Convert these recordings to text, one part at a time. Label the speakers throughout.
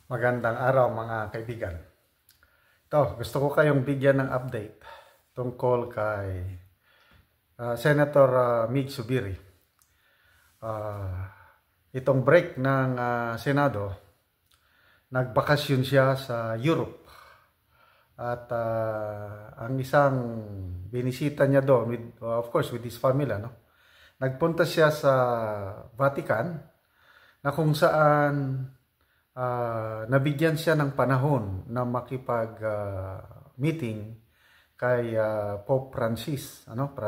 Speaker 1: Magandang araw mga kaibigan. Gusto ko kayong bigyan ng update tungkol kay Senator Mig Zubiri. Itong break ng Senado, nagbakasyon siya sa Europe. At ang isang binisita niya doon, of course with his family, nagpunta siya sa Vatican na kung saan nabigyan siya ng panahon na makipag-meeting kay Pope Francis. Pope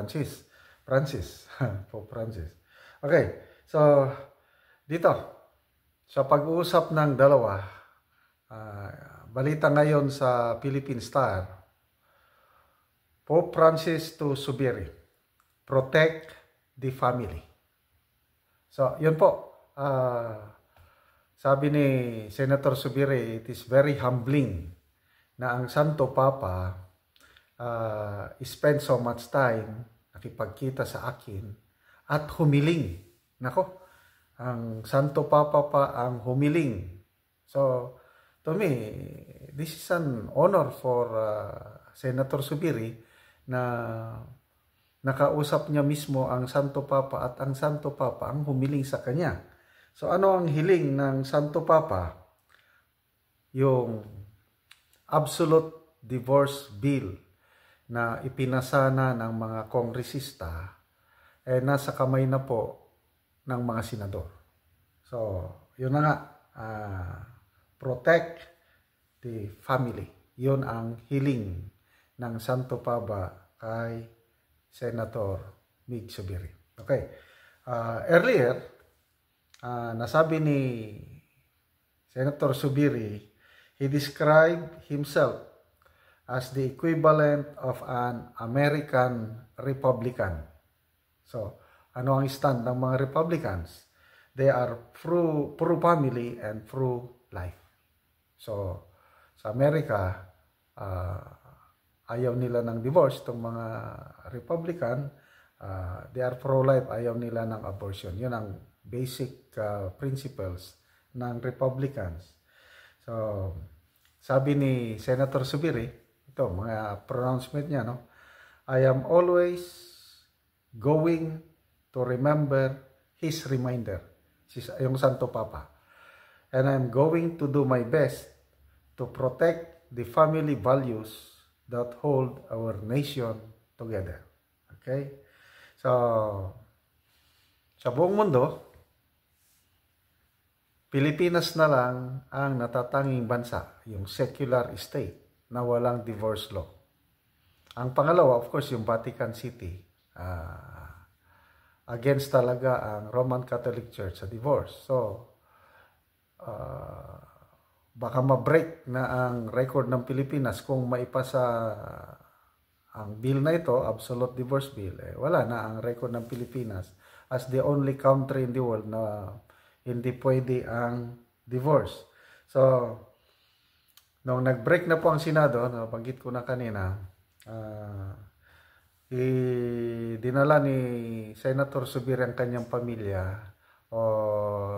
Speaker 1: Francis. Okay, so dito, sa pag-uusap ng dalawa, balita ngayon sa Philippine Star, Pope Francis to Zubiri, protect the family. So, yun po. Sabi ni Senator Zubiri, it is very humbling na ang Santo Papa spend so much time nakipagkita sa akin at humiling. Nako, ang Santo Papa pa ang humiling. So, to me, this is an honor for Senator Zubiri na nakausap niya mismo ang Santo Papa at ang Santo Papa ang humiling sa kanya. So ano ang hiling ng Santo Papa? Yung absolute divorce bill na ipinasana ng mga kongresista nasa kamay na po ng mga senador. So yun na nga, protect the family. Yun ang hiling ng Santo Papa kay Senator Mig Zubiri. Okay, earlier, nasabi ni Senator Zubiri, he described himself as the equivalent of an American Republican. So, ano ang stand ng mga Republicans? They are pro-family and pro-life. So, sa Amerika, ayaw nila ng divorce. Itong mga Republican, they are pro-life, ayaw nila ng abortion. Yun ang basic principles ng Republicans. So, sabi ni Senator Zubiri, ito, mga pronouncement niya, I am always going to remember his reminder, yung Santo Papa. And I'm going to do my best to protect the family values that hold our nation together. Okay? So, sa buong mundo, Pilipinas na lang ang natatanging bansa, yung secular state na walang divorce law. Ang pangalawa, of course, yung Vatican City. Against talaga ang Roman Catholic Church sa divorce. So, baka ma-break na ang record ng Pilipinas kung maipasa ang bill na ito, absolute divorce bill. Wala na ang record ng Pilipinas as the only country in the world na hindi pwede ang divorce. So, nung nag-break na po ang Senado, nabanggit ko na kanina, dinala ni Senator Zubiri ang kanyang pamilya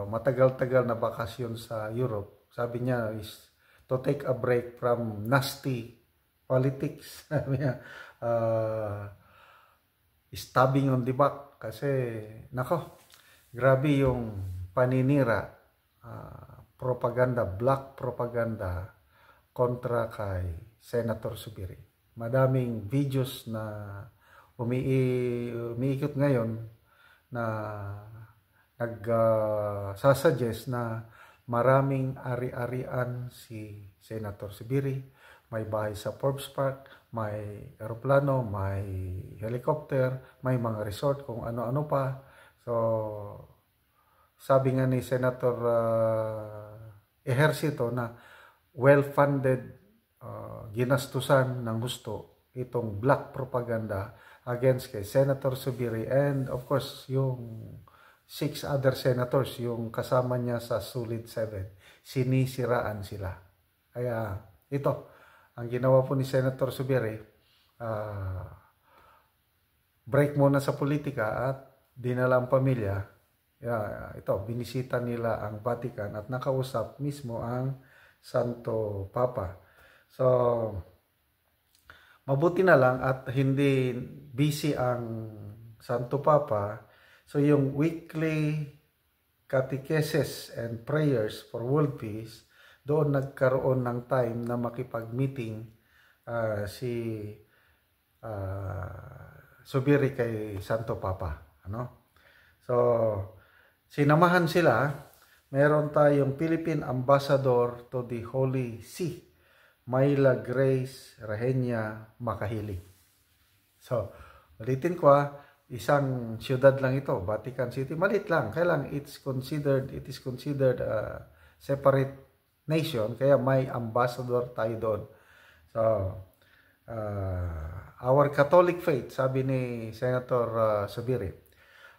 Speaker 1: matagal-tagal na bakasyon sa Europe. Sabi niya is to take a break from nasty politics. Sabi niya, stabbing on the back. Kasi, nako, grabe yung paninira, propaganda, black propaganda kontra kay Senator Zubiri. Madaming videos na umiikot ngayon na nagsasuggest na maraming ari-arian si Senator Zubiri. May bahay sa Forbes Park, may aeroplano, may helicopter, may mga resort, kung ano-ano pa. So, sabi nga ni Senator Ejercito na well-funded, ginastusan ng gusto itong black propaganda against kay Senator Zubiri and of course yung 6 other senators, yung kasama niya sa Sulit 7, sinisiraan sila. Kaya ito, ang ginawa po ni Senator Zubiri, break muna sa politika at dinala ang pamilya. Ito, binisita nila ang Vatican at nakausap mismo ang Santo Papa. So, mabuti na lang at hindi busy ang Santo Papa. So, yung weekly catechesis and prayers for world peace, doon nagkaroon ng time na makipag-meeting si Subiri kay Santo Papa. Ano? So, sinamahan sila. Meron tayong Philippine Ambassador to the Holy See, Myla Grace Rahenia Makahili. So, ulitin ko isang siyudad lang ito, Vatican City. Malit lang. Kaya lang, it is considered a separate nation. Kaya may ambassador tayo doon. So, our Catholic faith, sabi ni Senator Subiri,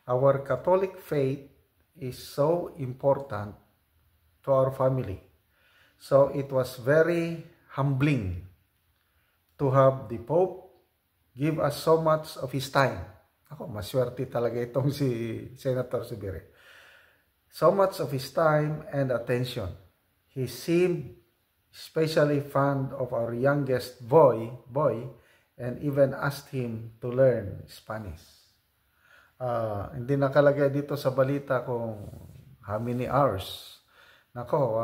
Speaker 1: our Catholic faith is so important to our family. So it was very humbling to have the Pope give us so much of his time. Ako, maswerte talaga itong si Senator Subiri. So much of his time and attention. He seemed especially fond of our youngest boy and even asked him to learn Spanish. Hindi nakalagay dito sa balita kung how many hours. Nako,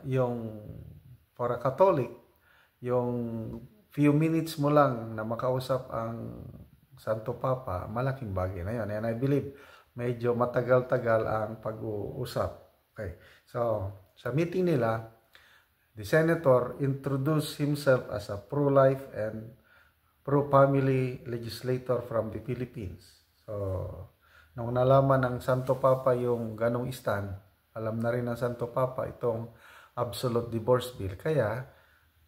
Speaker 1: yung for a Catholic, yung few minutes mo lang na makausap ang Santo Papa, malaking bagay na yun. And I believe, medyo matagal-tagal ang pag-uusap. Okay. So, sa meeting nila, the senator introduced himself as a pro-life and pro-family legislator from the Philippines. So, nung nalaman ng Santo Papa yung ganong stand, alam na rin ng Santo Papa itong absolute divorce bill. Kaya,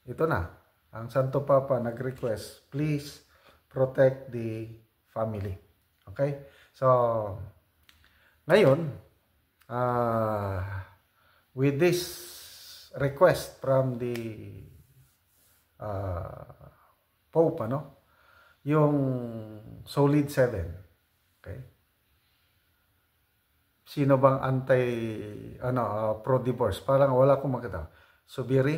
Speaker 1: ito na, ang Santo Papa nag-request, please protect the family. Okay? So, ngayon, with this request from the Pope, yung Solid 7, okay? Sino bang pro-divorce? Parang wala akong makita. Subiri,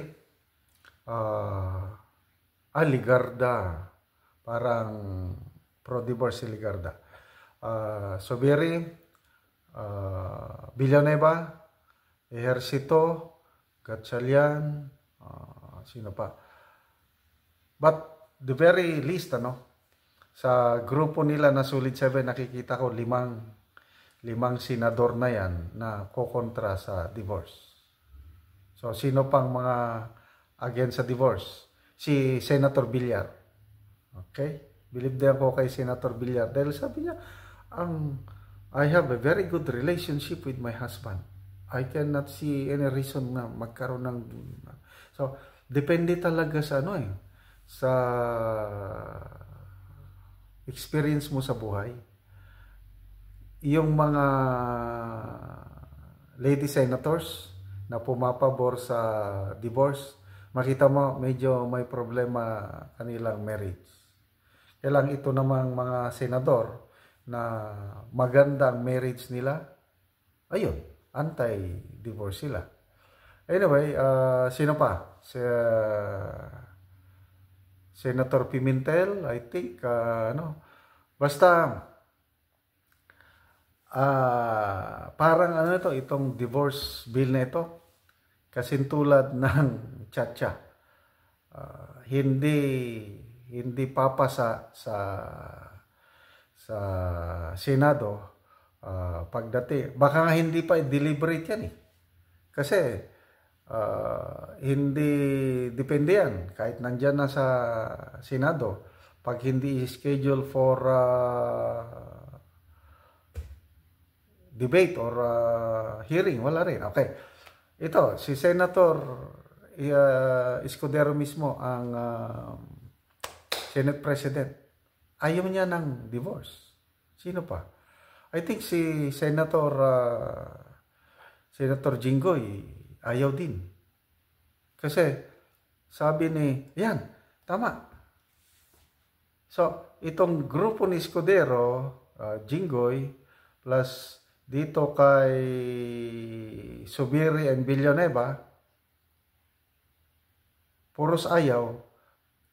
Speaker 1: Ligarda, parang pro-divorce si Ligarda. Subiri, Villanueva, Ejercito, Gatchalian, sino pa? But the very least, sa grupo nila na Solid 7, nakikita ko limang senador na yan na kokontra sa divorce. So, sino pang mga against sa divorce? Si Senator Villar. Okay? Believe din ako kay Senator Villar. Dahil sabi niya, I have a very good relationship with my husband. I cannot see any reason na magkaroon ng... So, depende talaga sa sa experience mo sa buhay. Yung mga lady senators na pumapabor sa divorce, makita mo medyo may problema kanilang marriage. Kailang ito namang mga senador na magandang marriage nila, ayun, anti-divorce sila. Anyway, sino pa? Senator Pimentel, I think, basta, parang itong divorce bill na ito, kasintulad ng Chacha. Hindi papasa sa Senado pagdating. Baka nga hindi pa i-deliberate yan eh. Kasi hindi depende yan. Kahit nandyan na sa Senado, pag hindi schedule for debate or hearing, wala rin. Okay. Ito, si Senator Escudero mismo, ang Senate President, ayaw niya ng divorce. Sino pa? I think si Senator Jinggoy, ayaw din. Kasi, sabi ni, yan, tama. So, itong grupo ni Escudero, Jinggoy, plus dito kay Subiri and Villanueva, puros ayaw.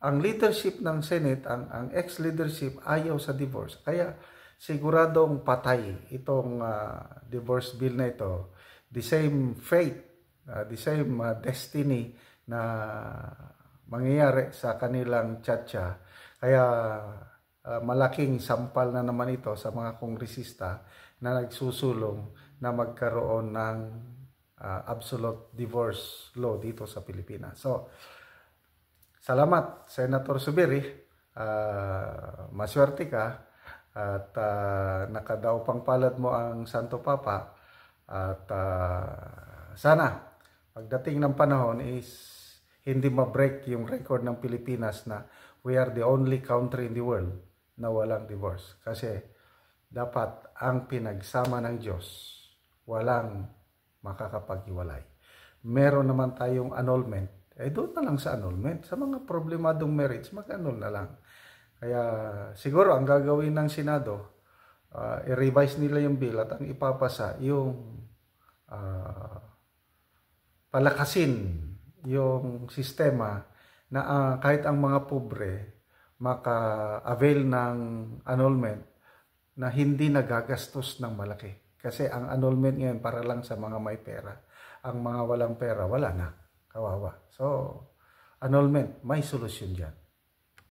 Speaker 1: Ang leadership ng Senate, ang ex-leadership, ayaw sa divorce. Kaya siguradong patay itong divorce bill na ito. The same fate, the same destiny na mangyayari sa kanilang tiyatsa. Kaya malaking sampal na naman ito sa mga kongresista na nagsusulong na magkaroon ng absolute divorce law dito sa Pilipinas. So, salamat, Senator Zubiri. Maswerte ka at nakadaw pang palad mo ang Santo Papa. At sana, pagdating ng panahon is hindi ma-break yung record ng Pilipinas na we are the only country in the world na walang divorce. Kasi dapat ang pinagsama ng Diyos, walang makakapaghiwalay. Meron naman tayong annulment. Doon na lang sa annulment. Sa mga problemadong marriage, mag-annul na lang. Kaya siguro ang gagawin ng Senado, i-revise nila yung bill at ang ipapasa yung palakasin yung sistema na kahit ang mga pobre maka-avail ng annulment na hindi nagagastos ng malaki. Kasi ang annulment ngayon para lang sa mga may pera. Ang mga walang pera, wala na. Kawawa. So, annulment, may solusyon dyan.